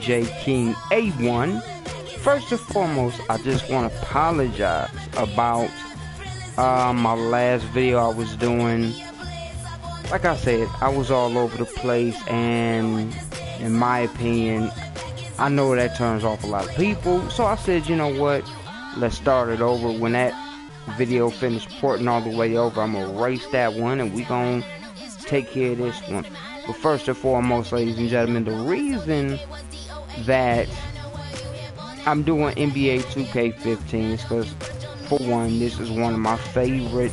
DJ King A1. First and foremost, I just want to apologize about my last video I was doing. Like I said, I was all over the place, and in my opinion, I know that turns off a lot of people. So I said, you know what? Let's start it over. When that video finished porting all the way over, I'm gonna erase that one and we gonna take care of this one. But first and foremost, ladies and gentlemen, the reason that I'm doing NBA 2K15 is because, for one, this is one of my favorite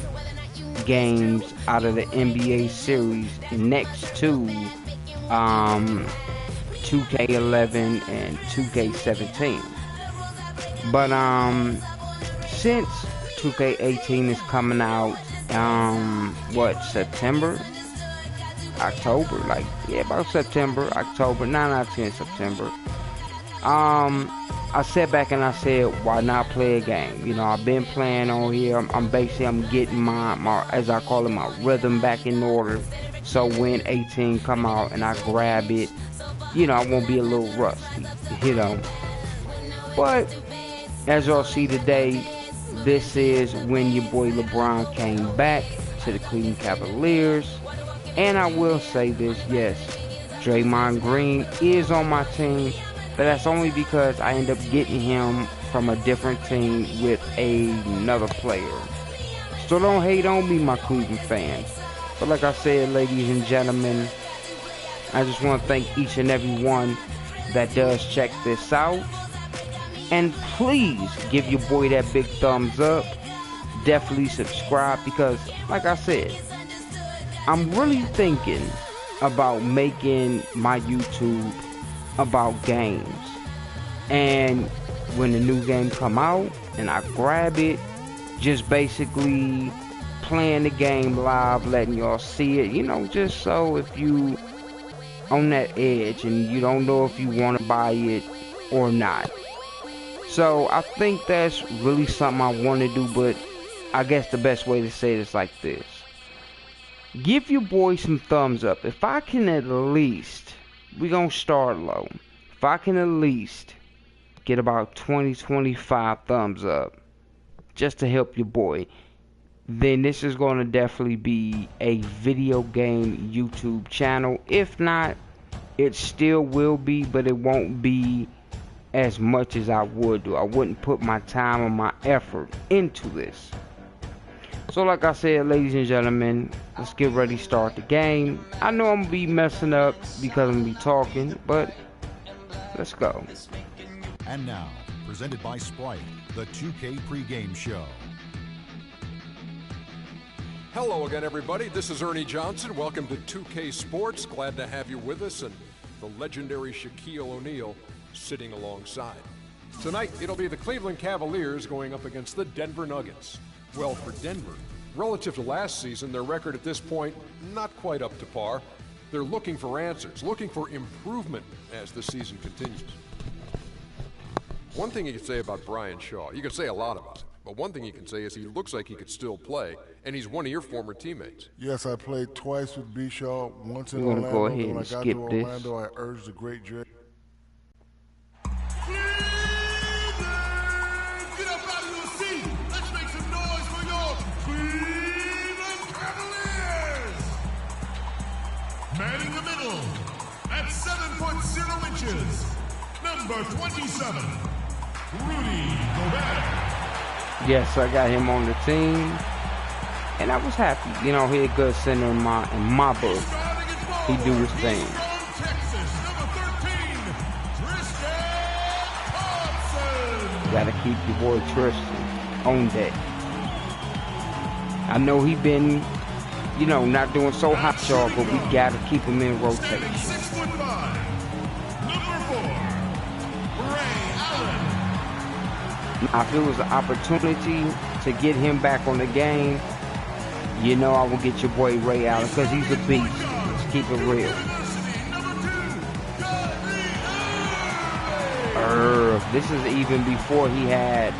games out of the NBA series, next to 2K11 and 2K17. But since 2K18 is coming out, September, October, about September, October, 9 out of 10 September. I sat back and I said, why not play a game? You know, I've been playing on here. I'm getting my, as I call it, my rhythm back in order. So when 18 come out and I grab it, you know, I won't be a little rusty, you know. But as y'all see today, this is when your boy LeBron came back to the Cleveland Cavaliers. And I will say this, yes, Draymond Green is on my team, but that's only because I end up getting him from a different team with another player. So don't hate on me, my Cleveland fans. But like I said, ladies and gentlemen, I just want to thank each and every one that does check this out. And please give your boy that big thumbs up. Definitely subscribe, because like I said, I'm really thinking about making my YouTube about games. And when the new game come out and I grab it, just basically playing the game live, letting y'all see it, you know, just so if you on that edge and you don't know if you want to buy it or not. So I think that's really something I want to do, but I guess the best way to say it is like this. Give your boy some thumbs up. If I can at least, we're going to start low. If I can at least get about 20-25 thumbs up just to help your boy, then this is going to definitely be a video game YouTube channel. If not, it still will be, but it won't be as much as I would do. I wouldn't put my time and my effort into this. So like I said, ladies and gentlemen, let's get ready to start the game. I know I'm going to be messing up because I'm going to be talking, but let's go. And now, presented by Sprite, the 2K pregame show. Hello again, everybody. This is Ernie Johnson. Welcome to 2K Sports. Glad to have you with us, and the legendary Shaquille O'Neal sitting alongside. Tonight, it'll be the Cleveland Cavaliers going up against the Denver Nuggets. Well, for Denver, relative to last season, their record at this point, not quite up to par. They're looking for answers, looking for improvement as the season continues. One thing you could say about Brian Shaw, you could say a lot about him, but one thing you can say is he looks like he could still play, and he's one of your former teammates. Yes, I played twice with B. Shaw, once in We're gonna Orlando. go ahead When I and got skip to this. Orlando, I urged the great Dre. Man in the middle, at 7'0", number 27, Rudy Gobert. Yes, I got him on the team, and I was happy. You know, he a good center in my book. He do his thing. Texas, number 13, Tristan Thompson. Gotta keep your boy Tristan on deck. I know he been, you know, not doing so hot, y'all, but we gotta keep him in rotation. 6'5", number 4, Ray Allen. Now, if it was an opportunity to get him back on the game, you know I will get your boy Ray Allen, because he's a beast. Let's keep it real. This is even before he had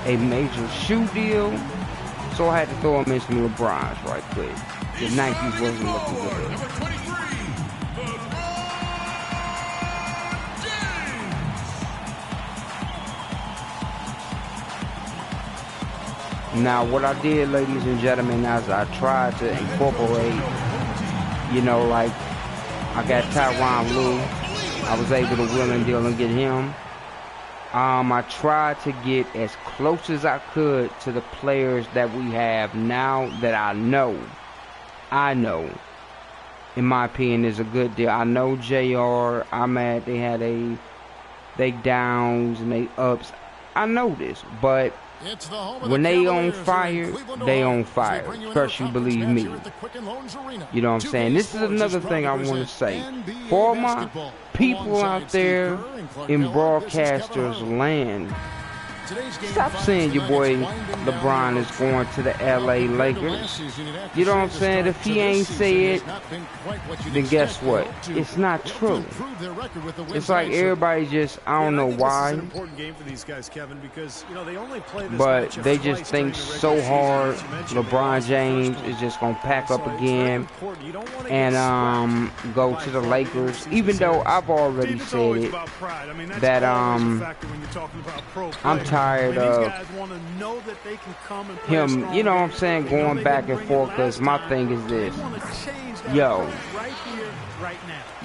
a major shoe deal, so I had to throw him in some LeBrons right quick. The 90s wasn't looking good. Number 23, LeBron James. Now, what I did, ladies and gentlemen, is I tried to incorporate, you know, like, I got Tyronn Lue. I was able to wheel and deal and get him. I tried to get as close as I could to the players that we have now that I know, in my opinion, is a good deal. I know JR, they had they downs and they ups. I know this, but when they on fire, they on fire. Trust you, believe me. You know what I'm saying? This is another thing I want to say. For my people out there in broadcasters land, stop saying your boy LeBron is going to the LA Lakers. You know what I'm saying? If he ain't say it, then guess what? It's not true. It's like everybody just, I don't know why, but they just think so hard LeBron James is just going to pack up again and go to the Lakers, even though I've already said it, that I'm tired of him, you know what I'm saying, going back and forth, because my thing is this. Yo,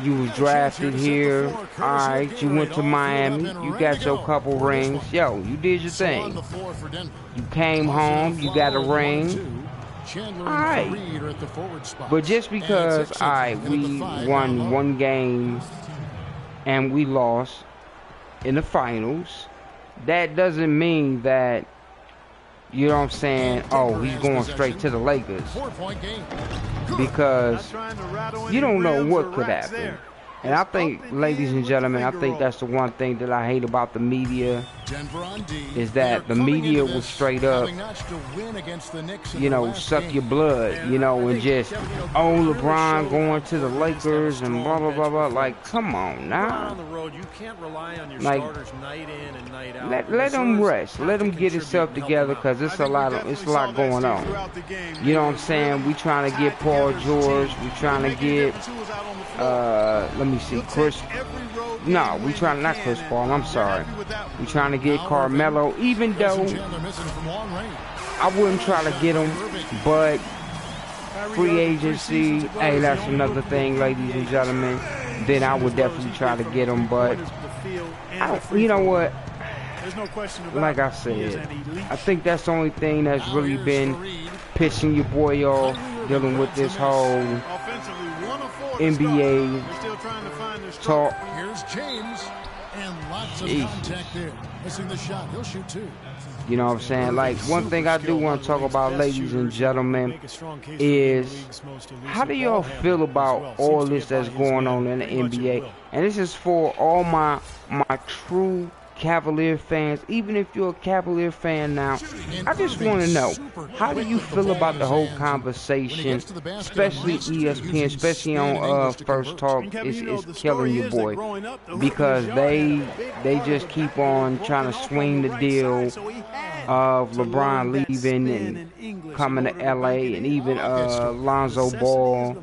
you was drafted here, alright, you went to Miami, you got your couple rings, yo, you did your thing. You came home, you got a ring, alright. But just because, we won one game and we lost in the finals, that doesn't mean that, you know what I'm saying, oh, he's going straight to the Lakers. Because you don't know what could happen. And I think, ladies and gentlemen, I think that's the one thing that I hate about the media, is that the media will straight up, you know, suck your blood, you know, and just, oh, LeBron going to the Lakers and blah, blah, blah, blah. Like, come on now. Like, let them rest. Let them get himself together, because it's a lot going on. You know what I'm saying? We trying to get Paul George. We trying to get, let me see, not Chris Paul, I'm sorry. We trying to get Carmelo, even though I wouldn't try to get him, but free agency, hey, that's another thing, ladies and gentlemen. Then I would definitely try to get him, but you know what? Like I said, I think that's the only thing that's really been pissing your boy off, dealing with this whole NBA talk. Here's James, and lots of contact there. Missing the shot. He'll shoot two. You know what I'm saying? Like, one thing I do want to talk about, ladies and gentlemen, is how do y'all feel about all this that's going on in the NBA? And this is for all my true Cavalier fans. Even if you're a Cavalier fan now, I just want to know, how do you feel about the whole conversation, especially ESPN, especially on First Talk, is killing your boy, because they just keep on trying to swing the deal of LeBron leaving and coming to LA, and even Lonzo Ball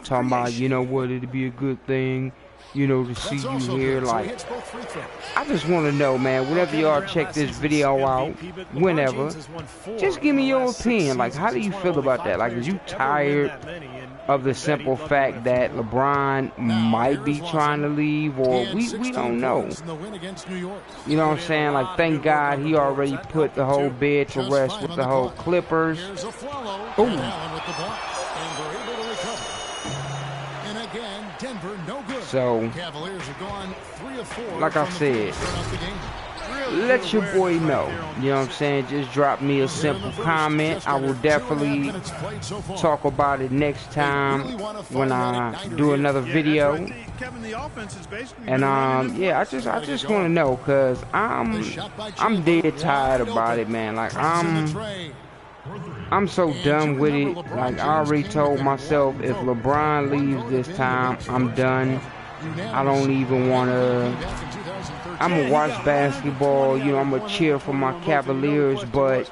talking about, you know what, it'd be a good thing, you know, to see you here. Like, I just want to know, man, whenever y'all check this video out, whenever, just give me your opinion. Like, how do you feel about that? Like, are you tired of the simple fact that LeBron might be trying to leave, or we don't know? You know what I'm saying? Like, thank God he already put the whole bed to rest with the whole Clippers. Ooh. So, like I said, let your boy know. You know what I'm saying? Just drop me a simple comment. I will definitely talk about it next time when I do another video. And yeah, I just want to know, cause I'm dead tired about it, man. Like, I'm so done with it. Like, I already told myself, if LeBron leaves this time, I'm done. I don't even want to. I'm going to watch basketball. You know, I'm going to cheer for my Cavaliers. But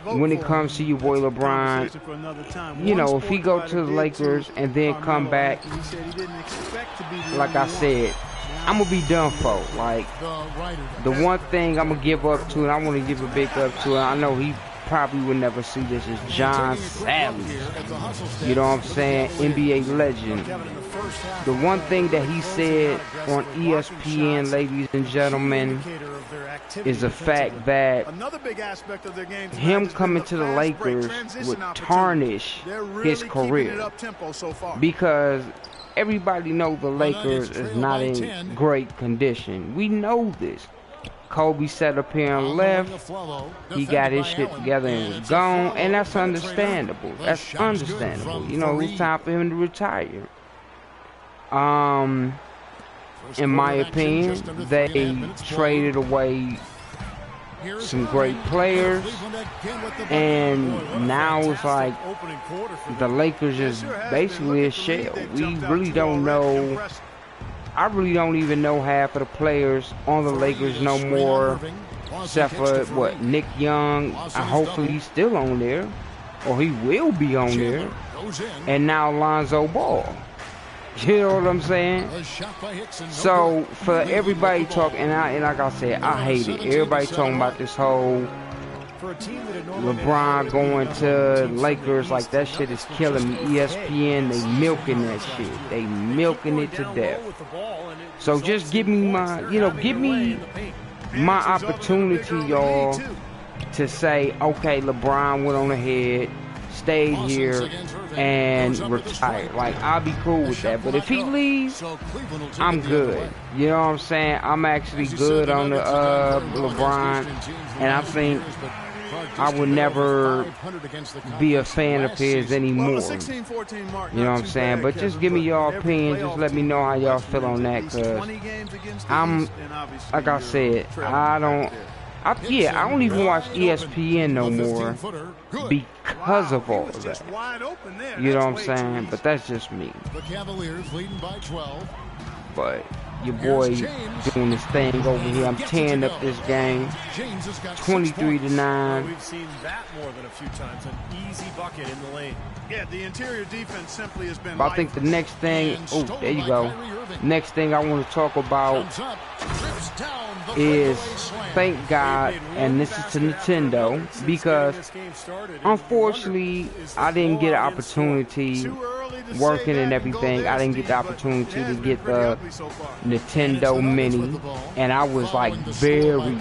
when it comes to your boy LeBron, you know, if he go to the Lakers and then come back, like I said, I'm going to be done for. Like, the one thing I'm going to give up to, and I want to give a big up to, and I know probably will never see this, is John Savage. You know what I'm saying? NBA legend. The one thing that he said on ESPN, ladies and gentlemen, is the fact that him coming to the Lakers would tarnish his career, because everybody knows the Lakers is not in great condition. We know this. Kobe sat up here and left. He got his shit together and was gone, and that's understandable. That's understandable. You know, it's time for him to retire. In my opinion, they traded away some great players, and now it's like the Lakers is basically a shell. We really don't know. I really don't even know half of the players on the Lakers no more, except for what, Nick Young. Hopefully he's still on there, or he will be on there, and now Lonzo Ball. You know what I'm saying? So for everybody talking, and like I said, I hate it. Everybody talking about this whole LeBron going to Lakers, like that shit is killing me. ESPN, they milking that shit. They milking it to death. So just give me my, give me my opportunity, y'all, to say, okay, LeBron went on ahead, stayed here, and retired. Like, I'll be cool with that. But if he leaves, I'm good. You know what I'm saying? I'm actually good on the LeBron, and I think I would never be a fan of his anymore. You know what I'm saying? But just give me your opinion. Just let me know how y'all feel on that, because I'm, like I said, I don't even watch ESPN no more because of all of that. You know what I'm saying? But that's just me. But your boy doing this thing over here. I'm tearing up this game. 23-9. We've seen that more than a few times. An easy bucket in the lane. Yeah, the interior defense simply has been. But I think the next thing, there you go. Next thing I want to talk about is, thank God, and this is to Nintendo, because unfortunately I didn't get an opportunity working and everything. I didn't get the opportunity to get the Nintendo Mini, and I was like very,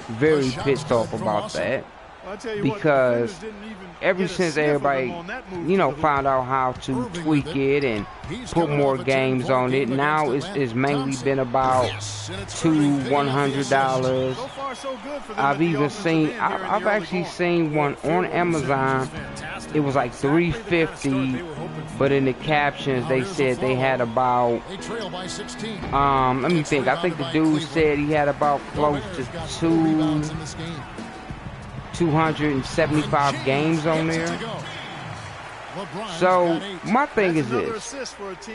very pissed off about that, because ever since everybody, found out how to tweak it and put more games on it, now it's mainly been about $100. I've actually seen one on Amazon. It was like $350, but in the captions they said they had about, let me think. I think the dude said he had about close to 275 games on there. So my thing is this: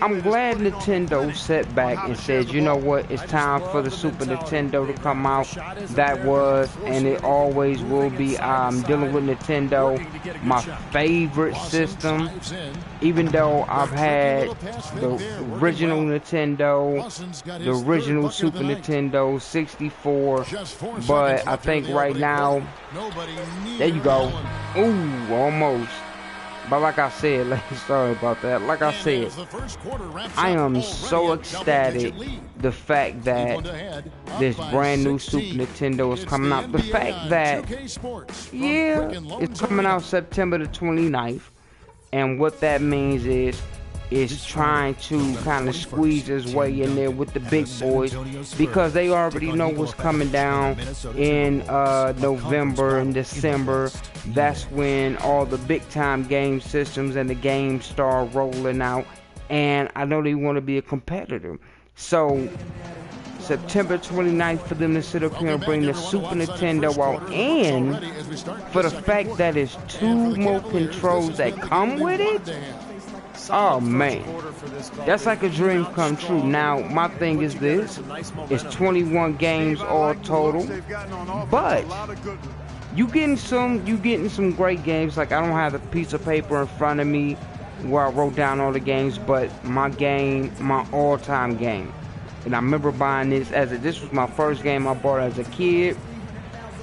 I'm glad Nintendo sat back and said, you know what, it's time for the Super Nintendo to come out. That was, and it always will be, dealing with Nintendo, my favorite system. Even though I've had the original Nintendo, the original Super Nintendo 64, but I think right now, there you go. Ooh, almost. But like I said, sorry about that. Like I said, I am so ecstatic the fact that this brand new Super Nintendo is coming out. The fact that, yeah, it's coming out September the 29th. And what that means is trying to kind of squeeze his way in there with the big boys, because they already know what's coming down in November and December. That's when all the big time game systems and the games start rolling out, and I know they want to be a competitor. So September 29th for them to sit up here and bring the Super Nintendo out, and for the fact that it's 2 more controls that come with it. Oh man, that's like a dream come true. Now my thing is this: it's 21 games all total, but you getting some great games. Like, I don't have a piece of paper in front of me where I wrote down all the games, but my all-time game, and I remember buying this this was my first game I bought as a kid,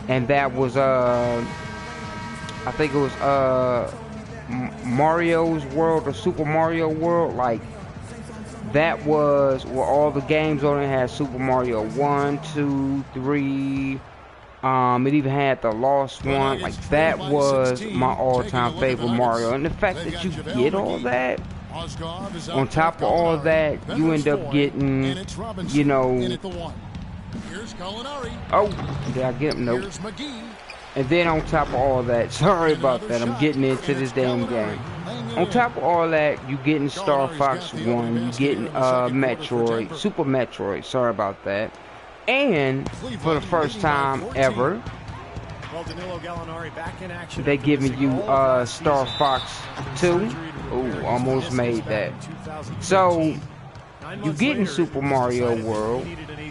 and that was I think it was Mario's World or Super Mario World. Like, that was where all the games on it had Super Mario 1, 2, 3. It even had the Lost one. Like, that was my all-time favorite Mario. And the fact that you get all that, on top of all that, you end up getting, you know, oh, did I get him? Nope. And then on top of all that, sorry about that, I'm getting into this damn game. On top of all that, you getting Star Fox 1, you getting Metroid, Super Metroid, sorry about that. And for the first time ever, they giving you Star Fox 2. Ooh, almost made that. So you getting Super Mario World.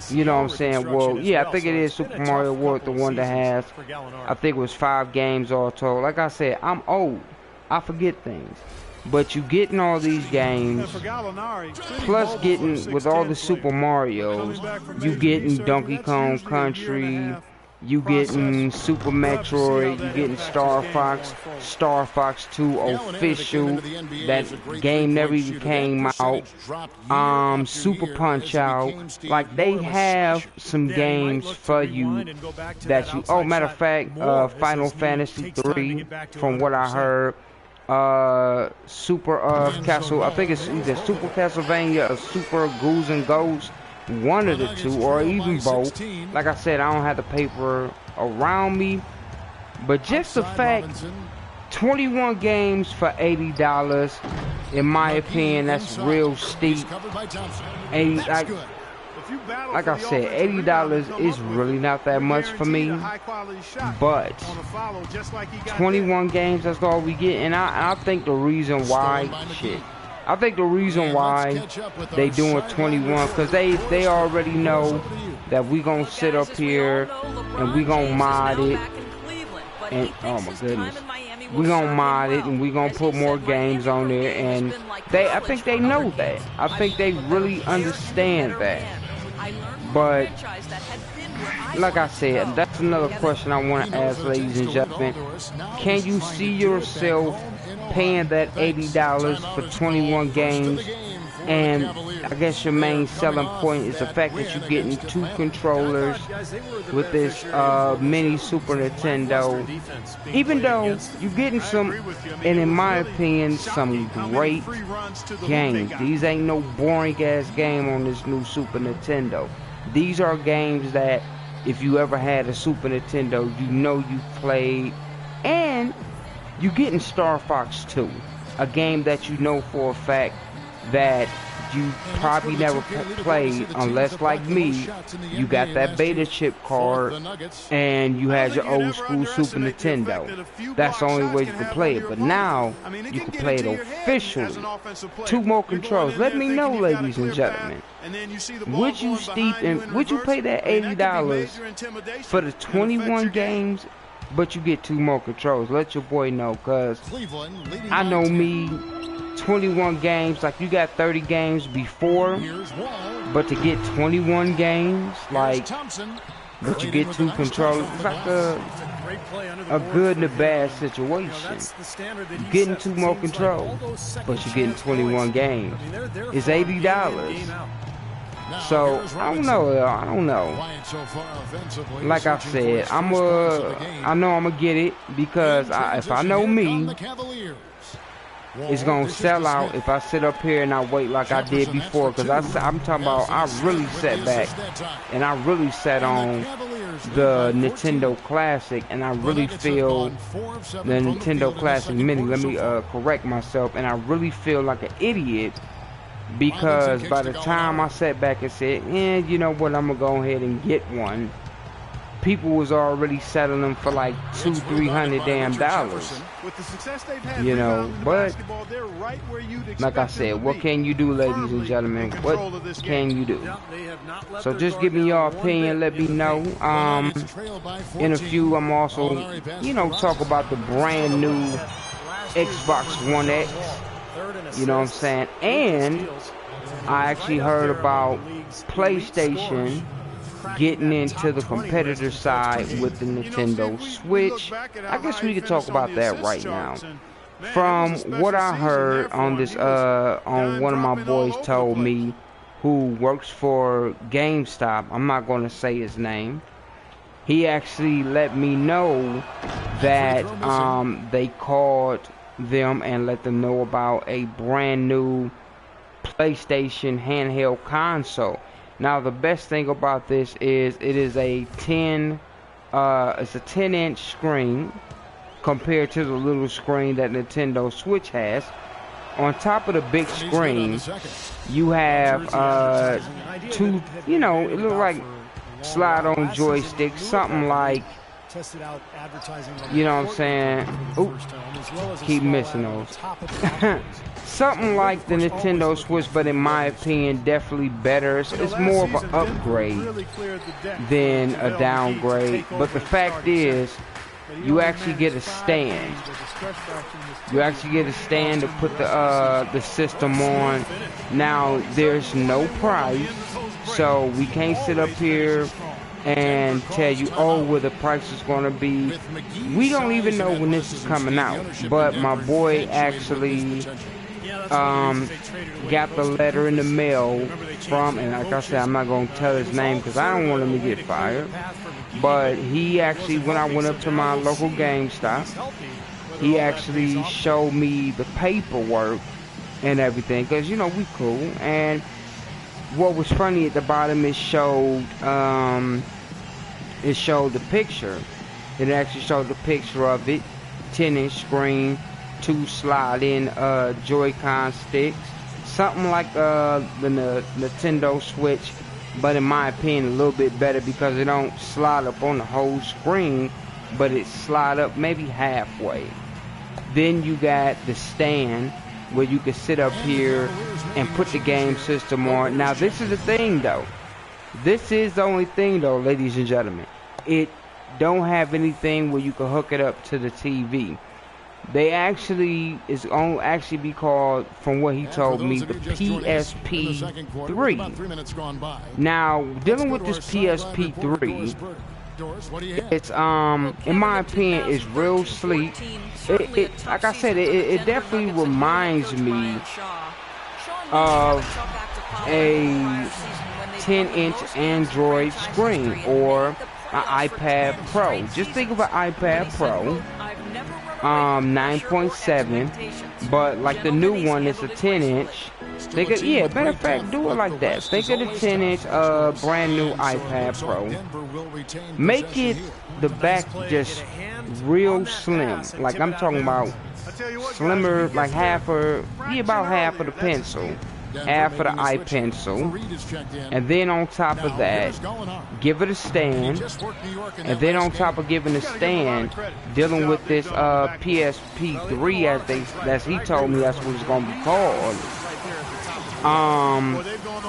You know what I'm saying? Well, yeah, I think it is Super Mario World, the one that has, I think it was 5 games all told. Like I said, I'm old. I forget things. But you getting all these games, plus getting, with all the Super Marios, you getting Donkey Kong Country, you getting Super Metroid, you getting Star Fox 2 official, that game never even came out, Super Punch Out. Like, they have some games for you that you, oh, matter of fact, Final Fantasy 3, from what I heard, Super Castle, I think it's either Super Castlevania or Super Ghouls and Ghosts, one of the two, or even both. Like I said, I don't have the paper around me, but just the fact, 21 games for $80, in my opinion, that's real steep. And like I said, $80 is really not that much for me, but 21 games, that's all we get. And I think the reason why, I think the reason why they doing 21, because they already know that we gonna sit up here and we gonna mod it, and oh my goodness, we gonna mod it and we gonna put more games on there, and I think they know that. I think they really understand that. But like I said, that's another question I want to ask, ladies and gentlemen. Can you see yourself paying that $80 for 21 games? And I guess your main selling point is the fact that you're getting 2 controllers with this mini Super Nintendo. Even though you're getting some, and in my opinion, some great games. These ain't no boring ass game on this new Super Nintendo. These are games that if you ever had a Super Nintendo, you know you played. And you're getting Star Fox 2, a game that you know for a fact that you probably never played, unless, like me, you got that beta chip card and you had your old school Super Nintendo. That's the only way you can play it. But now you can play it officially. 2 more controls. Let me know, ladies and gentlemen, would you pay that $80 for the 21 games, but you get 2 more controls? Let your boy know, cause I know me, 21 games, like, you got 30 games before, but to get 21 games, like, but you get 2 controllers, it's like a good and a bad situation. You're getting 2 more controls, but you're getting 21 games. It's $80. So I don't know. Like I said, I know I'm gonna get it, because if I know me, it's gonna sell out if I sit up here and I wait like I did before. Because I'm talking about, I really sat back and I really sat on the Nintendo Classic, and I really feel the Nintendo Classic Mini. Let me correct myself, and I really feel like an idiot, because by the time I sat back and said, you know what, I'm gonna go ahead and get one, people was already selling them for like $200-300 damn dollars. You know, but like I said, what can you do, ladies and gentlemen? What can you do? So just give me your opinion, let me know. In a few, I'm also, you know, talk about the brand new Xbox One X. You know what I'm saying? And I actually heard about PlayStation getting into the competitor side with the Nintendo Switch. I guess we could talk about that right now. From what I heard on this, on one of my boys told me, who works for GameStop, I'm not going to say his name. He actually let me know that they called them and let them know about a brand new PlayStation handheld console. Now the best thing about this is it is a 10-inch screen compared to the little screen that Nintendo Switch has. On top of the big screen, you have two, you know, it looks like slide-on joysticks, something like, you know what I'm saying? Oops, keep missing those. Something like the Nintendo Switch, but in my opinion, definitely better. It's more of an upgrade than a downgrade. But the fact is, you actually get a stand. You actually get a stand to put the system on. Now, there's no price, so we can't sit up here and tell you, oh, where the price is going to be. We don't even know when this is coming out. But my boy actually got the letter in the mail from, and like I said, I'm not going to tell his name because I don't want him to get fired. But he actually, when I went up to my local GameStop, he actually showed me the paperwork and everything, because, you know, we cool. And what was funny at the bottom, it showed the picture. It actually showed the picture of it, 10-inch screen, 2 slide-in Joy-Con sticks, something like the Nintendo Switch, but in my opinion a little bit better because it don't slide up on the whole screen, but it slide up maybe halfway. Then you got the stand where you can sit up here and put the game system on. Now this is the thing though. This is the only thing though, ladies and gentlemen. It don't have anything where you can hook it up to the TV. They actually, it's going to actually be called, from what he told me, the PSP3. Now, dealing with this PSP3, it's, in my opinion, it's real sleek. Like I said, it definitely reminds me of a 10-inch Android screen or an iPad Pro. Just think of an iPad Pro. 9.7, but like the new one, it's a 10-inch. Think of, yeah, matter of fact, do it like that. Think of the 10-inch brand new iPad Pro. Make it the back just real slim. Like I'm talking about slimmer, like about half of the pencil. Half of the iPencil, and then on top of that, give it a stand, and then on top of giving a stand, dealing with this PSP3 as he told me that's what it's gonna be called.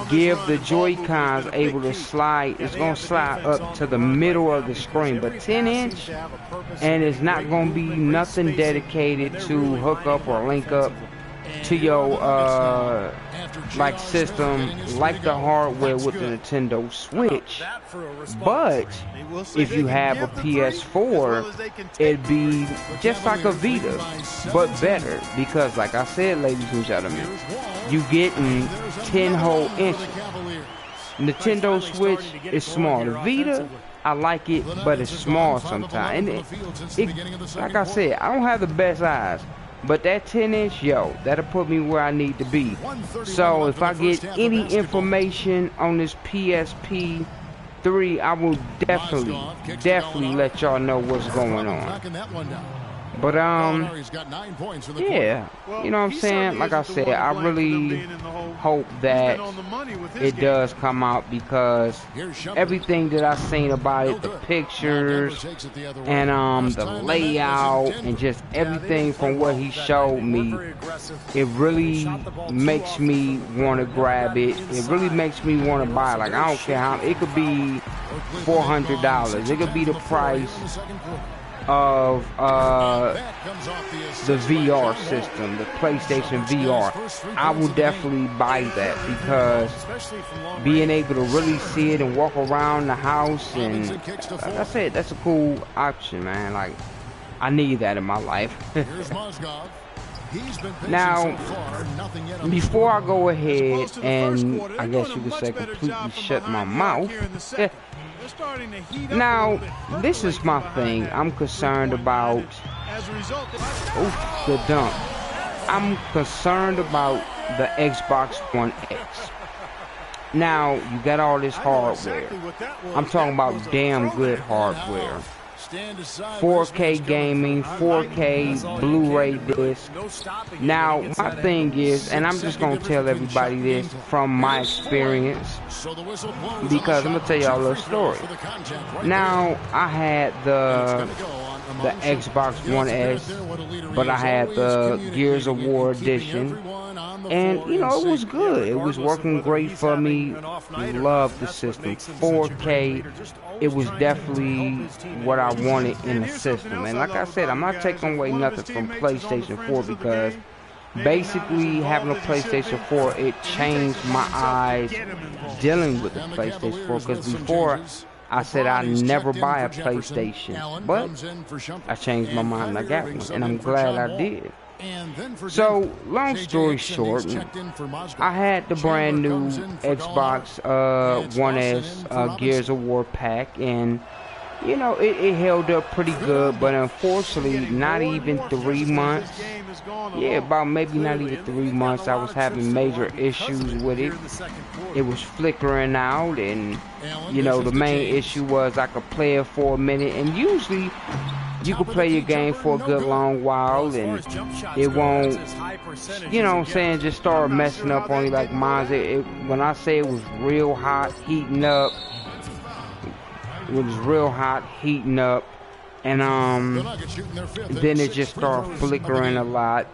Give the Joy-Cons able to slide. It's gonna slide up to the middle of the screen, but 10-inch, and it's not gonna be nothing dedicated to hook up or link up to your like system, like the hardware with the Nintendo Switch. But if you have a PS4, it'd be just like a Vita, but better, because like I said, ladies and gentlemen, you getting 10 whole inches. Nintendo Switch is small. The Vita, I like it, but it's small sometimes. And like I said, I don't have the best eyes, but that 10-inch, yo, that'll put me where I need to be. So if I get any information on this PSP3, I will definitely let y'all know what's going on. But yeah, you know what I'm saying? Like I said, I really hope that it does come out, because everything that I've seen about it, the pictures and the layout and just everything from what he showed me, it really makes me want to grab it. It really makes me want to buy it. Like, I don't care how, it could be $400. It could be the price of the VR system, the PlayStation VR. I will definitely buy that because being able to really see it and walk around the house, and like I said, that's a cool option, man. Like, I need that in my life. Now, before I go ahead and I guess you could say completely shut my mouth, now this is my thing. I'm concerned about, the dump. I'm concerned about the Xbox One X. Now, you got all this hardware. I'm talking about damn good hardware. 4K gaming, 4K Blu-ray disc. Now, my thing is, and I'm just going to tell everybody this from my experience, because I'm going to tell y'all a little story. Now, I had the Xbox One S, but I had the Gears of War edition, and you know, it was good. It was working great for me. Loved the system. 4K, it was definitely what I wanted in the system. And like I said, I'm not taking away nothing from PlayStation 4, because basically having a PlayStation 4, it changed my eyes dealing with the PlayStation 4, because before I said I'd never buy a PlayStation, but I changed my mind and I got one, and I'm glad I did. So, long story short, I had the brand new Xbox One S Gears of War pack, and you know, it held up pretty good, but unfortunately, not even 3 months. Yeah, about maybe not even 3 months, I was having major issues with it. It was flickering out, and you know, the main issue was I could play it for a minute, and usually you could play your game for a good long while and it won't, you know what I'm saying, just start messing up on you like mine. When I say it was real hot, heating up, it was real hot, heating up, and then it just started flickering a lot.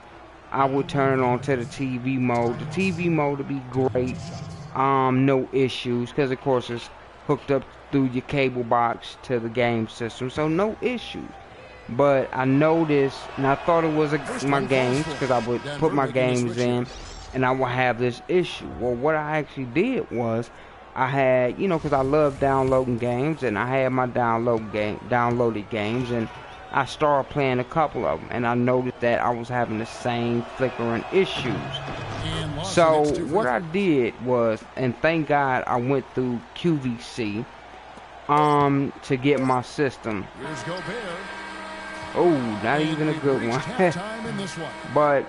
I would turn it on to the TV mode. The TV mode would be great, no issues, because of course it's hooked up through your cable box to the game system, so no issues. But I noticed, and I thought it was my games, because I would put my games in, and I would have this issue. Well, what I actually did was, I had, you know, because I love downloading games, and I had my downloaded games, and I started playing a couple of them, and I noticed that I was having the same flickering issues. So what I did was, and thank God I went through QVC to get my system. Oh, not even a good one. But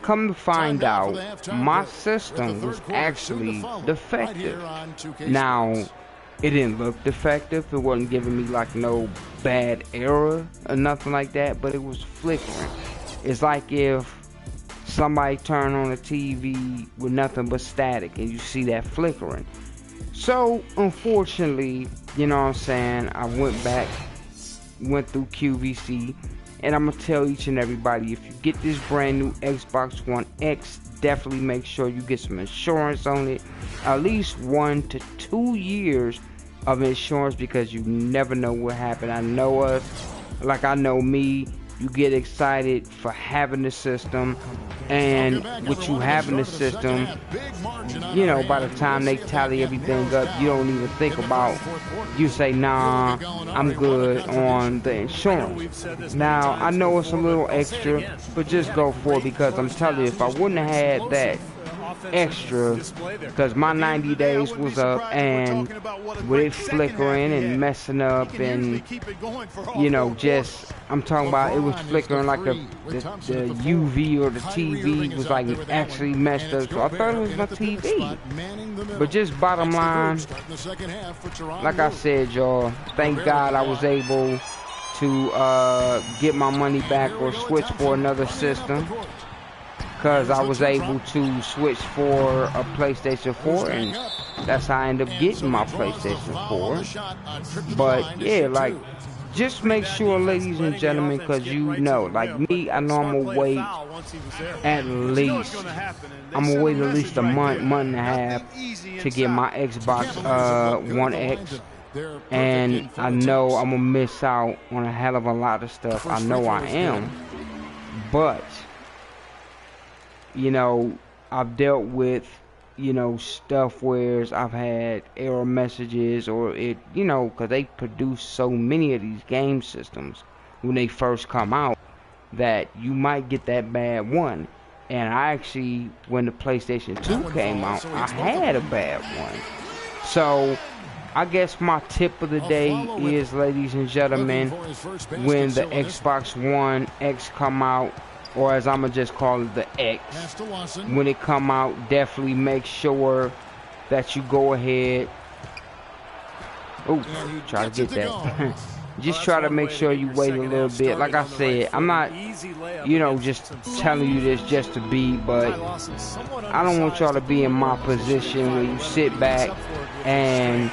come to find out, my system was actually defective. Now, it didn't look defective. It wasn't giving me like no bad error or nothing like that, but it was flickering. It's like if somebody turned on a TV with nothing but static and you see that flickering. So, unfortunately, you know what I'm saying, I went through QVC, and I'm gonna tell each and everybody, if you get this brand new Xbox One X, definitely make sure you get some insurance on it, at least 1 to 2 years of insurance, because you never know what happened. I know us, like I know me, you get excited for having the system, and with you having the system, you know, by the time they tally everything up, you don't even think about, you say, nah, I'm good on the insurance. Now, I know it's a little extra, but just go for it, because I'm telling you, if I wouldn't have had that extra, because my 90 days was up, and with it flickering and messing up, and you know, just, I'm talking about, it was flickering like the UV or the TV was like actually messed up, so I thought it was my TV. But just bottom line, like I said, y'all, thank God I was able to get my money back or switch for another system, because I was able to switch for a PlayStation 4, and that's how I ended up getting my PlayStation 4. But yeah, like, just make sure, ladies and gentlemen, because you know, like me, I know I'm gonna wait at least, a month and a half to get my Xbox One X. and I know I'm gonna miss out on a hell of a lot of stuff. I know I am, but you know, I've dealt with, you know, stuff where I've had error messages, or it, you know, because they produce so many of these game systems when they first come out that you might get that bad one. And I actually, when the PlayStation 2 came out, I had a bad one. So I guess my tip of the day is, ladies and gentlemen, when the Xbox One X come out, or as I'm gonna just call it, the X, when it come out, definitely make sure that you go ahead. Oh, try to get that. Just try to make sure you wait a little bit. Like I said, I'm not, you know, just telling you this just to be, but I don't want y'all to be in my position where you sit back and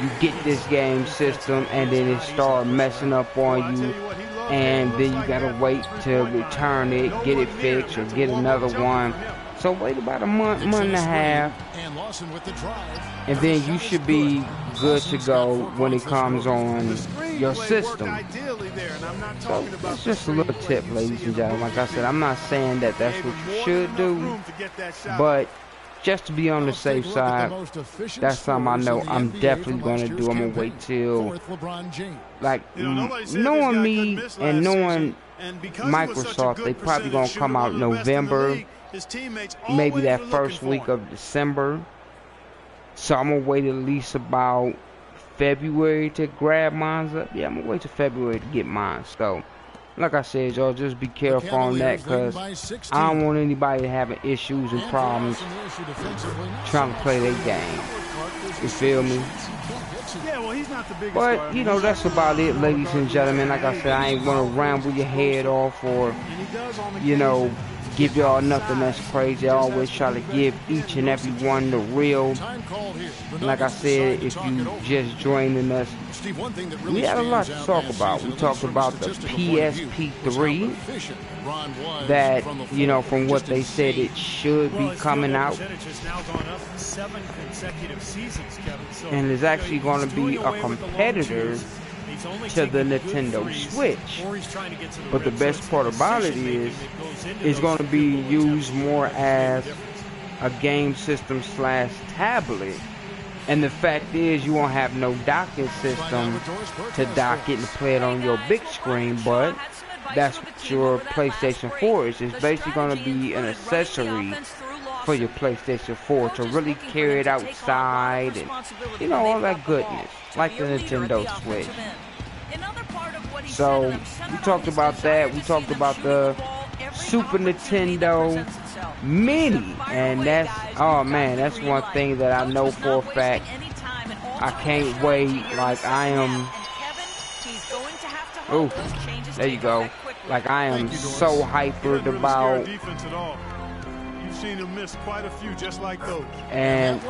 you get this game system and then it start messing up on you, and then you gotta wait to return it, get it fixed, or get another one. So wait about a month and a half, and then you should be good to go when it comes on your system. So that's just a little tip, ladies and gentlemen. Like I said, I'm not saying that that's what you should do, but just to be on the safe side, that's something I know I'm definitely going to do. I'm going to wait till, like, knowing me and knowing Microsoft, they probably going to come out November, maybe that first week of December. So I'm going to wait at least about February to grab mine up. Yeah, I'm going to wait till February to get mine. So, like I said, y'all, just be careful on that, because I don't want anybody having issues and problems trying to play their game. You feel me? But, you know, that's about it, ladies and gentlemen. Like I said, I ain't want to ramble your head off or, you know, give y'all nothing that's crazy. I always try to give each and every one the real. Like I said, if you just joining us, we had a lot to talk about. We talked about the PSP3, that, you know, from what they said, it should be coming out, and is actually going to be a competitor to the Nintendo Switch. But the best part about it is it's going to be used more as a game system / tablet. And the fact is, you won't have no docking system to dock it and play it on your big screen, but that's what your PlayStation 4 is. It's basically going to be an accessory for your PlayStation 4 to really carry it outside and, you know, all that goodness, like the Nintendo Switch. So we talked about that. We talked about the Super Nintendo Mini, and that's, oh man, that's one thing that I know for a fact. I can't wait. Like, I am, oh, there you go. Like, I am so hypered about. Seen him miss quite a few just like those. And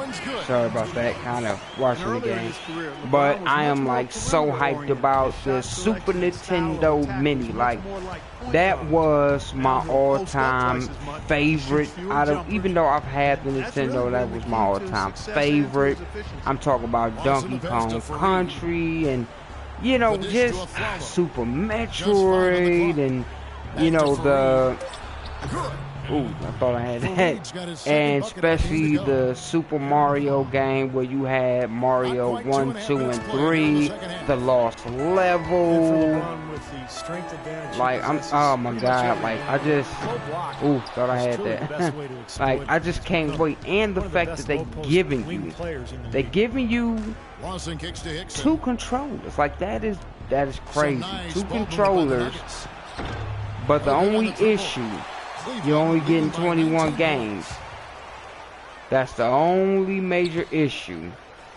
sorry about that, kind of watching the game, but I am like so hyped about the Super Nintendo Mini. Like, that was my all-time favorite out of, even though I've had the Nintendo, that was my all-time favorite. I'm talking about Donkey Kong Country and, you know, just Super Metroid, and, you know, the, ooh, I thought I had that. And especially the Super Mario game where you had Mario 1, 2, and 3, the Lost Level. Like, I'm, oh my god, like, I just, ooh, thought I had that. Like, I just can't wait. And the fact that they're giving you 2 controllers. Like, that is crazy. 2 controllers. But the only issue, you're only getting 21 games. That's the only major issue.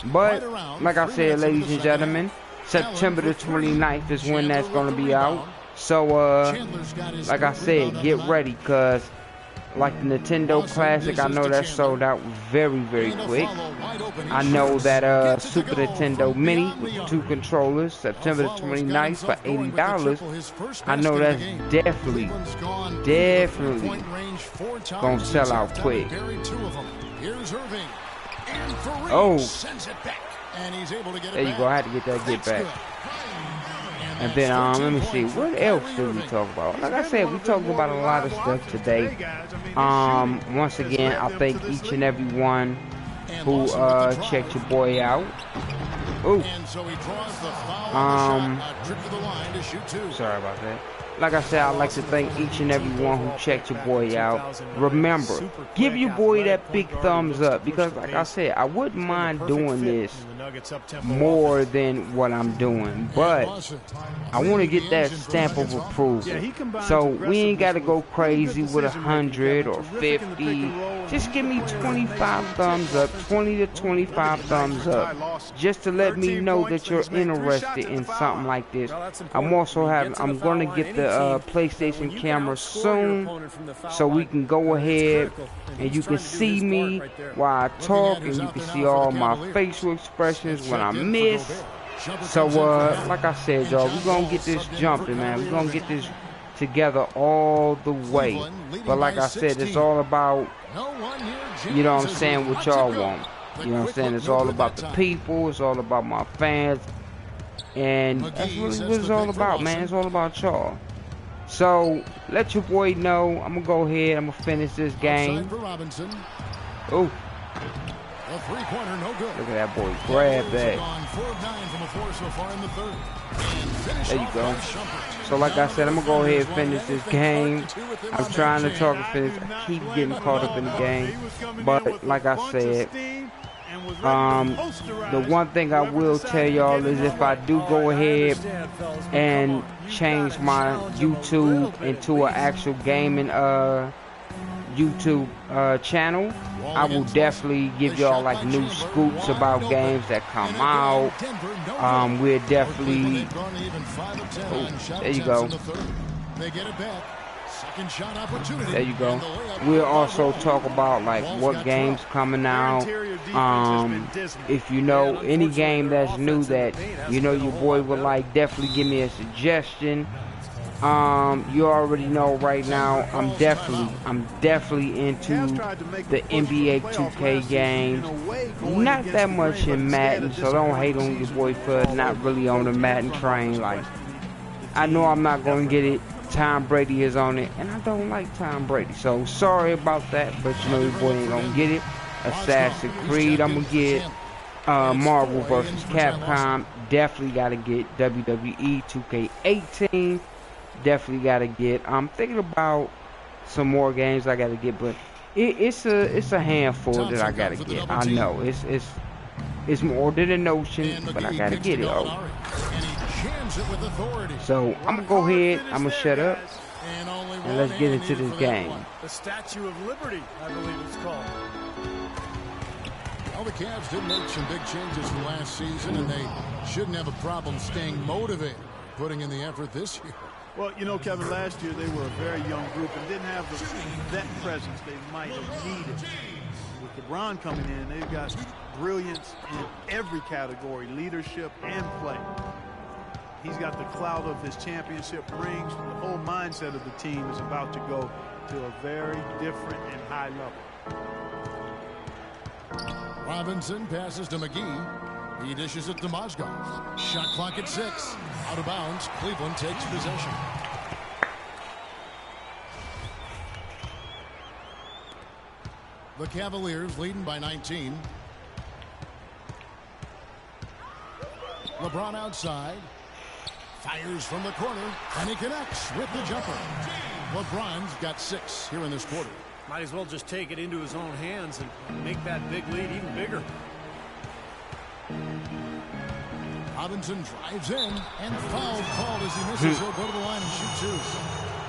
But, like I said, ladies and gentlemen, September the 29th is when that's going to be out. So, like I said, get ready, because like the Nintendo Classic, I know that sold out very, very quick. I know that Super Nintendo Mini with 2 controllers, September the 29th for $80. I know that's definitely gonna sell out quick. Oh, And he's able to get it There you go. I had to get that get back. And then let me see, what else did we talk about? Like I said, we talked about a lot of stuff today. Once again, I thank each and every one who checked your boy out. Ooh. Sorry about that. Like I said, I'd like to thank each and every one who checked your boy out. Remember, give your boy that big thumbs up, because like I said, I wouldn't mind doing this more than what I'm doing, but I want to get that stamp of approval. So we ain't got to go crazy with 100 or 50. Just give me 25 thumbs up, 20 to 25 thumbs up, just to let me know that you're interested in something like this. I'm going to get the PlayStation camera soon, so we can go ahead and you can see me while I talk, and you can see all my facial expressions when I miss. So like I said, y'all, we're gonna get this jumping, man. We're gonna get this together all the way. But like I said, it's all about, you know what I'm saying, what y'all want. You know what I'm saying? It's all about the people. It's all about my fans. And that's really what it's all about, man. It's all about y'all. So, let your boy know. I'm going to go ahead. I'm going to finish this game. Oh. Look at that boy. Grab that. There you go. So, like I said, I'm going to go ahead and finish this game. I'm trying to talk and finish. I keep getting caught up in the game. But, like I said, the one thing I will tell y'all is if I do go ahead and change my YouTube into an actual gaming YouTube channel, I will definitely give y'all like new scoops about games that come out. We're definitely, there you go. There you go. We'll also talk about like what games coming out. If you know any game that's new that you know your boy would like, definitely give me a suggestion. You already know right now I'm definitely into the NBA 2K games. Not that much in Madden, so don't hate on your boy for not really on the Madden train. Like, I know I'm not gonna get it. Tom Brady is on it, and I don't like Tom Brady, so sorry about that, but you know your boy ain't gonna get it. Assassin's Creed, I'm gonna get. Marvel vs. Capcom, definitely gotta get. WWE 2K18, definitely gotta get. I'm thinking about some more games I gotta get, but it's a handful that I gotta get. I know it's more than a notion, but I gotta get it. So I'm gonna go ahead, I'm gonna shut up, and let's get into this game. The Statue of Liberty, I believe it's called. Well, the Cavs did make some big changes from last season, and they shouldn't have a problem staying motivated, putting in the effort this year. Well, you know, Kevin, last year they were a very young group and didn't have the vet presence they might have needed. With LeBron coming in, they've got brilliance in every category, leadership and play. He's got the clout of his championship rings. The whole mindset of the team is about to go to a very different and high level. Robinson passes to McGee. He dishes it to Mozgov. Shot clock at 6. Out of bounds. Cleveland takes possession. The Cavaliers leading by 19. LeBron outside. Fires from the corner, and he connects with the jumper. LeBron's got 6 here in this quarter. Might as well just take it into his own hands and make that big lead even bigger. Robinson drives in, and foul called as he misses. He'll go to the line and shoot 2.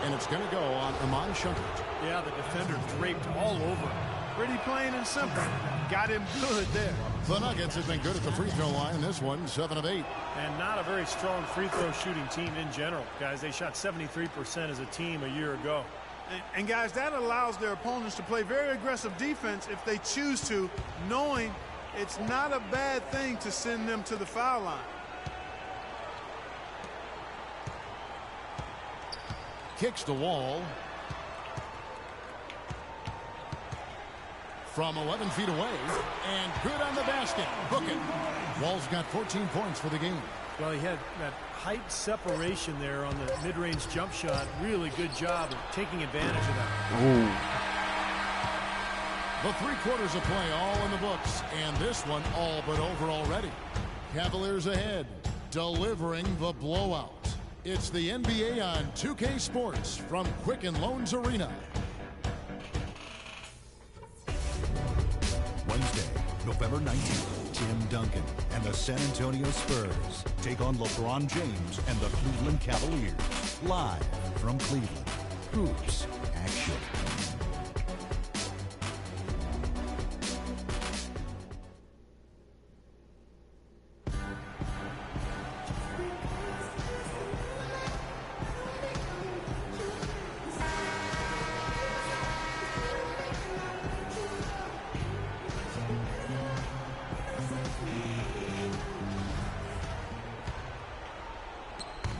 And it's going to go on Iman Shumpert. Yeah, the defender draped all over him. Pretty plain and simple. Got him good there. The Nuggets have been good at the free throw line in this one, 7 of 8. And not a very strong free throw shooting team in general. Guys, they shot 73% as a team a year ago. And guys, that allows their opponents to play very aggressive defense if they choose to, knowing it's not a bad thing to send them to the foul line. Kicks the wall. From 11 feet away, and good on the basket. Book it. Wall's got 14 points for the game. Well, he had that height separation there on the mid-range jump shot. Really good job of taking advantage of that. Ooh. The 3 quarters of play all in the books, and this one all but over already. Cavaliers ahead, delivering the blowout. It's the NBA on 2K Sports from Quicken Loans Arena. Wednesday, November 19th, Tim Duncan and the San Antonio Spurs take on LeBron James and the Cleveland Cavaliers. Live from Cleveland. Hoops Action.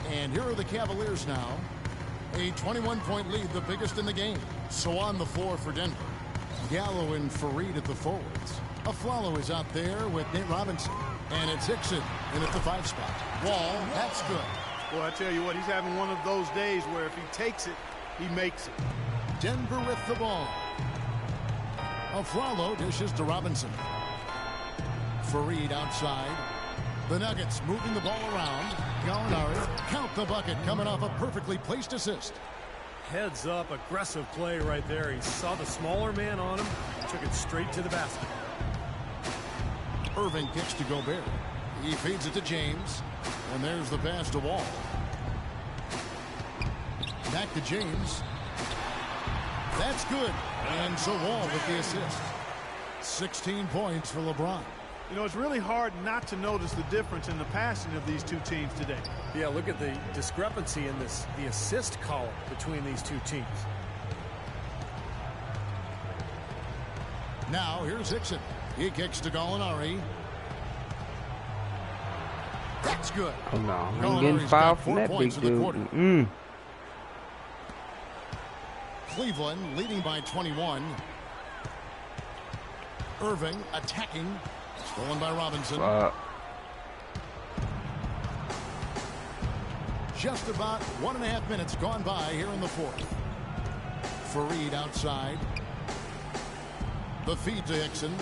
And here are the Cavaliers now. A 21-point lead, the biggest in the game. So on the floor for Denver, Gallo and Fareed at the forwards. Aflalo is out there with Nate Robinson. And it's Hickson in at the 5 spot. Wall, that's good. Well, I tell you what, he's having one of those days where if he takes it, he makes it. Denver with the ball. Aflalo dishes to Robinson. Fareed outside. The Nuggets moving the ball around. Gallinari, count the bucket, coming off a perfectly placed assist. Heads up, aggressive play right there. He saw the smaller man on him, took it straight to the basket. Irving kicks to Gobert. He feeds it to James. And there's the pass to Wall. Back to James. That's good. And so Wall with the assist. 16 points for LeBron. You know, it's really hard not to notice the difference in the passing of these two teams today. Yeah, look at the discrepancy in the assist column between these two teams. Now here's Hickson. He kicks to Gallinari. That's good. Oh no, I'm getting fouled from that big dude. Cleveland leading by 21. Irving attacking. Stolen by Robinson. Just about 1.5 minutes gone by here in the fourth. Fareed outside. The feed to Hickson.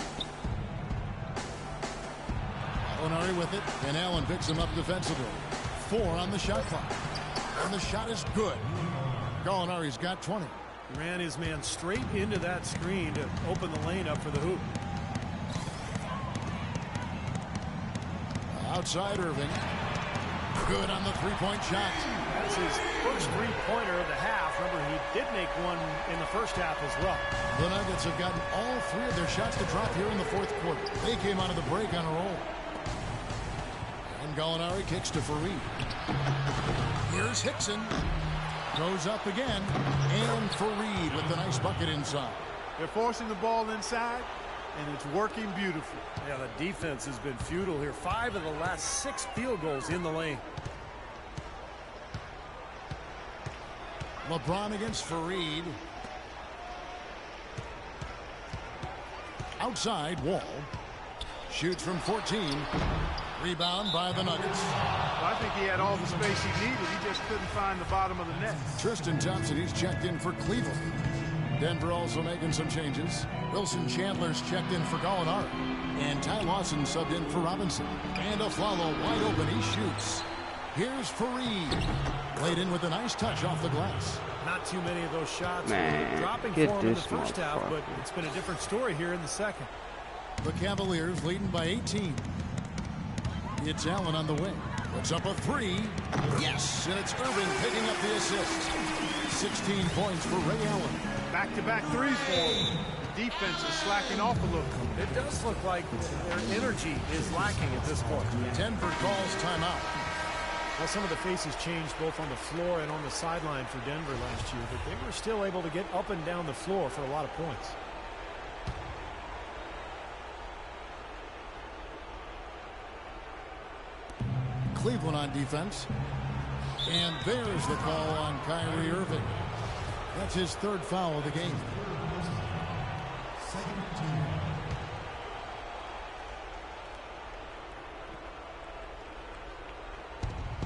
Gallinari with it, and Allen picks him up defensively. 4 on the shot clock. And the shot is good. Gallinari's got 20. He ran his man straight into that screen to open the lane up for the hoop. Outside Irving. Good on the 3-point shot. That's his first 3-pointer of the half. Remember, he did make one in the first half as well. The Nuggets have gotten all 3 of their shots to drop here in the fourth quarter. They came out of the break on a roll. And Gallinari kicks to Fareed. Here's Hickson. Goes up again. And Fareed with the nice bucket inside. They're forcing the ball inside, and it's working beautifully. Yeah, the defense has been futile here. 5 of the last 6 field goals in the lane. LeBron against Fareed. Outside, Wall. Shoots from 14. Rebound by the Nuggets. Well, I think he had all the space he needed. He just couldn't find the bottom of the net. Tristan Thompson, he's checked in for Cleveland. Denver also making some changes. Wilson Chandler's checked in for Gallinari. And Ty Lawson subbed in for Robinson. And Aflalo wide open. He shoots. Here's Fareed. Laid in with a nice touch off the glass. Not too many of those shots get dropping for him in the this first half, but it's been a different story here in the second. The Cavaliers leading by 18. It's Allen on the wing. Puts up a 3. Yes, and it's Irving picking up the assist. 16 points for Ray Allen. Back-to-back threes for him. The defense is slacking off a little. It does look like their energy is lacking at this point. Denver calls timeout. Well, some of the faces changed both on the floor and on the sideline for Denver last year, but they were still able to get up and down the floor for a lot of points. Cleveland on defense. And there's the call on Kyrie Irving. That's his 3rd foul of the game.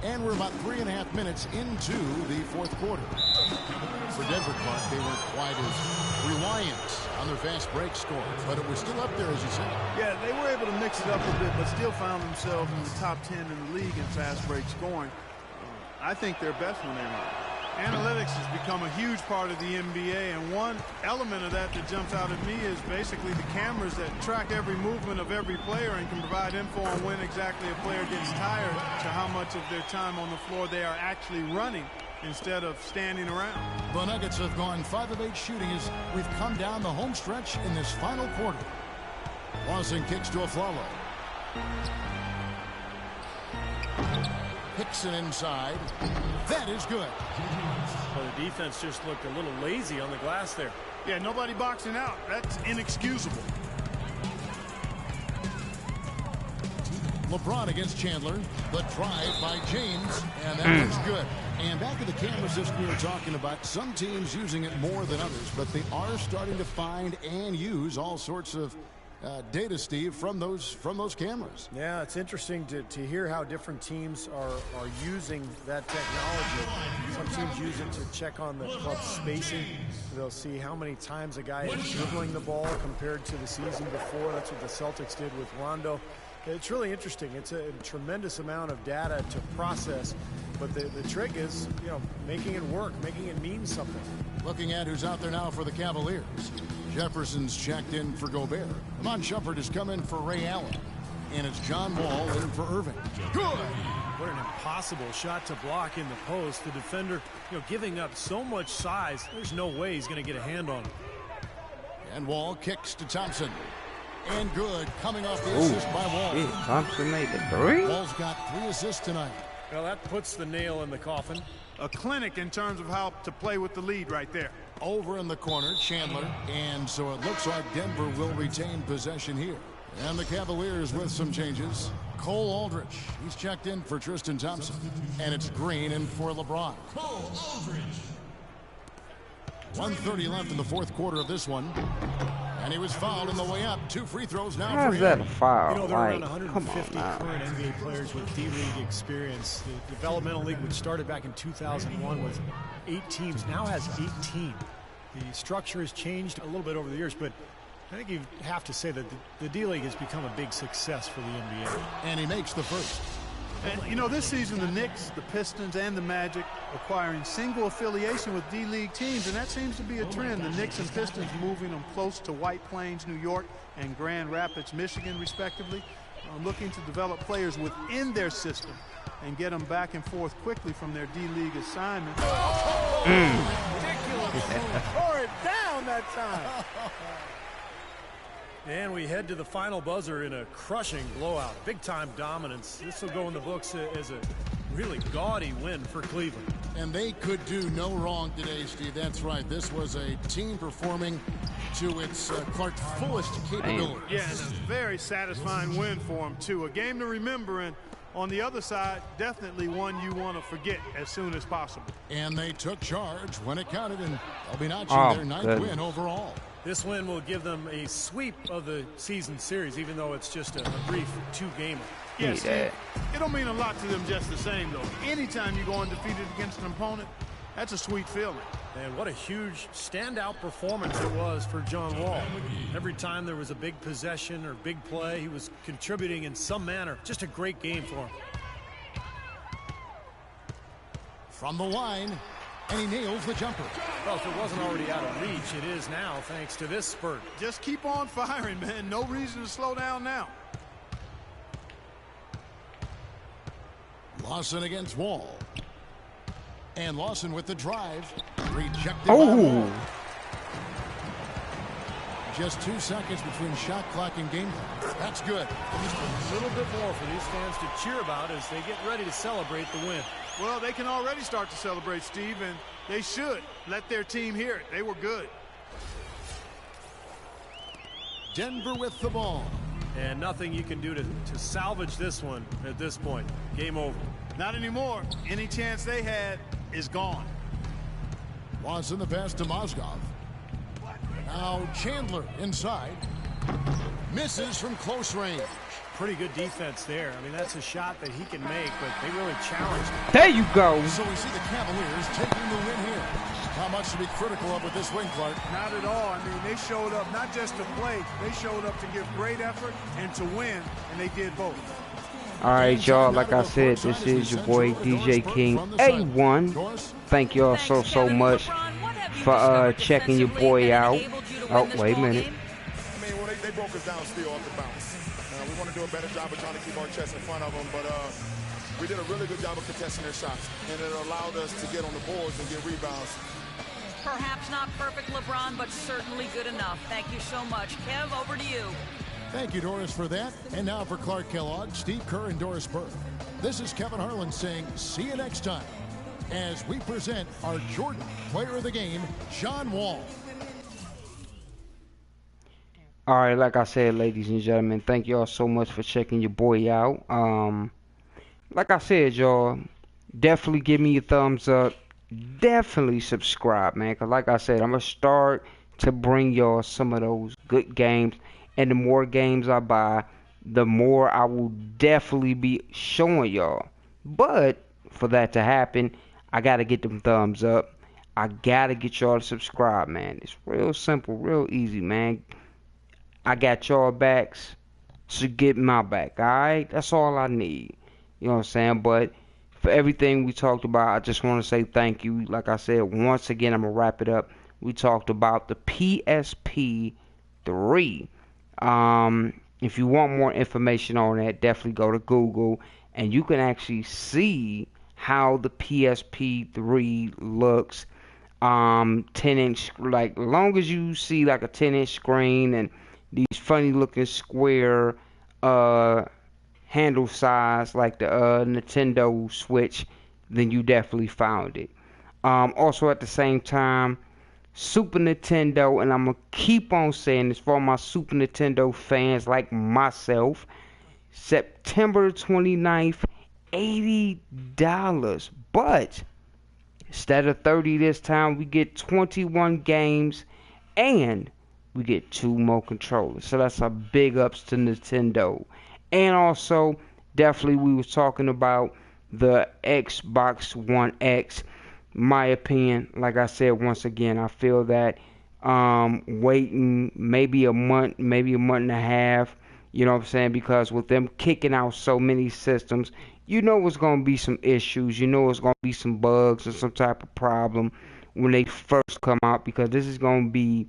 And we're about 3.5 minutes into the fourth quarter. For Denver, Clark, they weren't quite as reliant on their fast break score, but it was still up there, as you said. Yeah, they were able to mix it up a bit, but still found themselves in the top 10 in the league in fast break scoring. I think they're best when they're not. Analytics has become a huge part of the NBA, and one element of that that jumps out at me is basically the cameras that track every movement of every player and can provide info on when exactly a player gets tired to how much of their time on the floor they are actually running instead of standing around. The Nuggets have gone 5 of 8 shooting as we've come down the home stretch in this final quarter. Lawson kicks to Aflalo. Hickson inside. That is good. Well, the defense just looked a little lazy on the glass there. Yeah, nobody boxing out. That's inexcusable. LeBron against Chandler. The drive by James. And that was good. And back at the camera system, we were talking about some teams using it more than others, but they are starting to find and use all sorts of data, Steve, from those cameras. Yeah, it's interesting to hear how different teams are using that technology. Some teams use it to check on the club spacing. They'll see how many times a guy is dribbling the ball compared to the season before. That's what the Celtics did with Rondo. It's really interesting. It's a tremendous amount of data to process, but the trick is, you know, making it work, making it mean something. Looking at who's out there now for the Cavaliers. Jefferson's checked in for Gobert. Amon Shumpert has come in for Ray Allen. And it's John Wall in for Irving. Good! What an impossible shot to block in the post. The defender, you know, giving up so much size, there's no way he's going to get a hand on him. And Wall kicks to Thompson. And good, coming off the assist by Wall. Gee, Thompson made the 3. Wall's got 3 assists tonight. Well, that puts the nail in the coffin. A clinic in terms of how to play with the lead right there. Over in the corner, Chandler. And so it looks like Denver will retain possession here. And the Cavaliers with some changes. Cole Aldrich, he's checked in for Tristan Thompson. And it's Green in for LeBron. Cole Aldrich. 1:30 left in the fourth quarter of this one. And he was fouled on the way up. 2 free throws now. How's that a foul? You know, there are around Like, 150 come on current NBA players with D-League experience. The developmental league, which started back in 2001 with 8 teams, now has 18. The structure has changed a little bit over the years, but I think you have to say that the D-League has become a big success for the NBA. And he makes the first. And, you know, this season, the Knicks, the Pistons, and the Magic acquiring single affiliation with D-League teams, and that seems to be a trend. The Knicks and Pistons moving them close to White Plains, New York, and Grand Rapids, Michigan, respectively, looking to develop players within their system and get them back and forth quickly from their D-League assignments. Ridiculous. Tore it down that time. And we head to the final buzzer in a crushing blowout. Big-time dominance. This will go in the books as a really gaudy win for Cleveland. And they could do no wrong today, Steve. That's right. This was a team performing to its Clark's fullest capability. Yeah, and a very satisfying win for them, too. A game to remember, and on the other side, definitely one you want to forget as soon as possible. And they took charge when it counted, and they'll be notching their 9th win overall. This win will give them a sweep of the season series, even though it's just a brief 2-gamer. Yes, it'll mean a lot to them just the same, though. Anytime you go undefeated against an opponent, that's a sweet feeling. And what a huge standout performance it was for John Wall. Every time there was a big possession or big play, he was contributing in some manner. Just a great game for him. From the line, and he nails the jumper. Well, if it wasn't already out of reach, it is now, thanks to this spurt. Just keep on firing, man. No reason to slow down now. Lawson against Wall. And Lawson with the drive. Rejected. Oh! Just 2 seconds between shot clock and game clock. That's good. Just a little bit more for these fans to cheer about as they get ready to celebrate the win. Well, they can already start to celebrate, Steve, and they should let their team hear it. They were good. Denver with the ball. And nothing you can do to salvage this one at this point. Game over. Not anymore. Any chance they had is gone. Watson the pass to Mozgov. Now Chandler inside. Misses from close range. pretty good defense there. I mean, that's a shot that he can make, but they really challenged him. There you go. So we see the Cavaliers taking the win here. How much to be critical of with this win, Clark? Not at all. I mean, they showed up not just to play, they showed up to give great effort and to win, and they did both. All right, y'all, like I said, this is your boy DJ King A1. Thank y'all so much for checking your boy out. Oh, wait a minute. I mean, well, they broke us down still off the bounce. We want to do a better job of trying to keep our chest in front of them, but we did a really good job of contesting their shots, and it allowed us to get on the boards and get rebounds. Perhaps not perfect, LeBron, but certainly good enough. Thank you so much. Kev, over to you. Thank you, Doris, for that. And now for Clark Kellogg, Steve Kerr, and Doris Burke. This is Kevin Harlan saying, see you next time, as we present our Jordan Player of the Game, John Wall. All right, like I said, ladies and gentlemen, thank y'all so much for checking your boy out. Like I said, y'all, definitely give me a thumbs up. Definitely subscribe, man, because like I said, I'm going to start to bring y'all some of those good games. And the more games I buy, the more I will definitely be showing y'all. But for that to happen, I got to get them thumbs up. I got to get y'all to subscribe, man. It's real simple, real easy, man. I got y'all backs to get my back, all right? That's all I need. You know what I'm saying? But for everything we talked about, I just want to say thank you. Like I said, once again, I'm going to wrap it up. We talked about the PSP 3. If you want more information on that, definitely go to Google, and you can actually see how the PSP 3 looks. 10-inch, like, long as you see like a 10-inch screen and these funny looking square handle size like the Nintendo Switch, then you definitely found it. Also at the same time, Super Nintendo, and I'm going to keep on saying this for my Super Nintendo fans like myself, September 29th, $80. But instead of 30 this time, we get 21 games and we get 2 more controllers. So that's a big ups to Nintendo. And also, definitely we was talking about the Xbox One X. My opinion, like I said, once again, I feel that waiting maybe a month and a half, you know what I'm saying, because with them kicking out so many systems, you know it's going to be some issues, you know it's going to be some bugs or some type of problem when they first come out, because this is going to be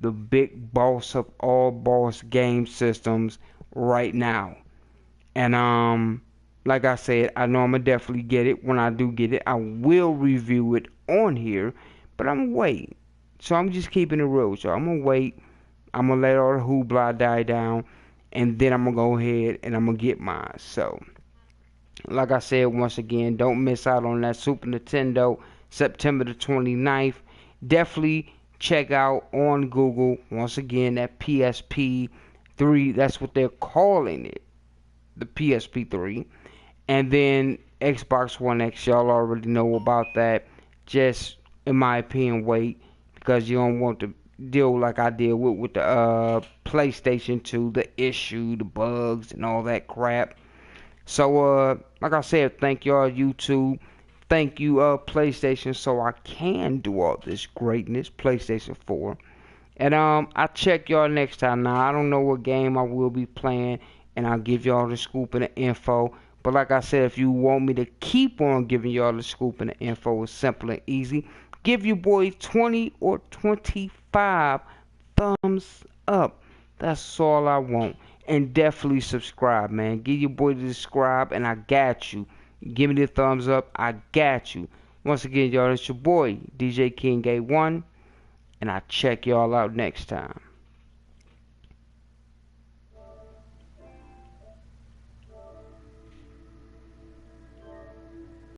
the big boss of all boss game systems right now. And like I said, I know I'm going to definitely get it. When I do get it, I will review it on here. But I'm going to wait. So I'm just keeping it real with y'all. I'm going to wait. I'm going to let all the hoopla die down. And then I'm going to go ahead and I'm going to get mine. So, like I said, once again, don't miss out on that Super Nintendo September the 29th. Definitely check out on Google, once again, that PSP 3. That's what they're calling it. The PSP 3. And then Xbox One X, y'all already know about that. Just, in my opinion, wait, because you don't want to deal like I did with the PlayStation 2, the issue, the bugs, and all that crap. So, like I said, thank y'all, YouTube. Thank you, PlayStation, so I can do all this greatness, PlayStation 4. And I'll check y'all next time. Now, I don't know what game I will be playing, and I'll give y'all the scoop and the info. But like I said, if you want me to keep on giving y'all the scoop and the info, it's simple and easy. Give your boy 20 or 25 thumbs up. That's all I want. And definitely subscribe, man. Give your boy the subscribe, and I got you. Give me the thumbs up, I got you. Once again, y'all, it's your boy, DJ King A1. And I'll check y'all out next time.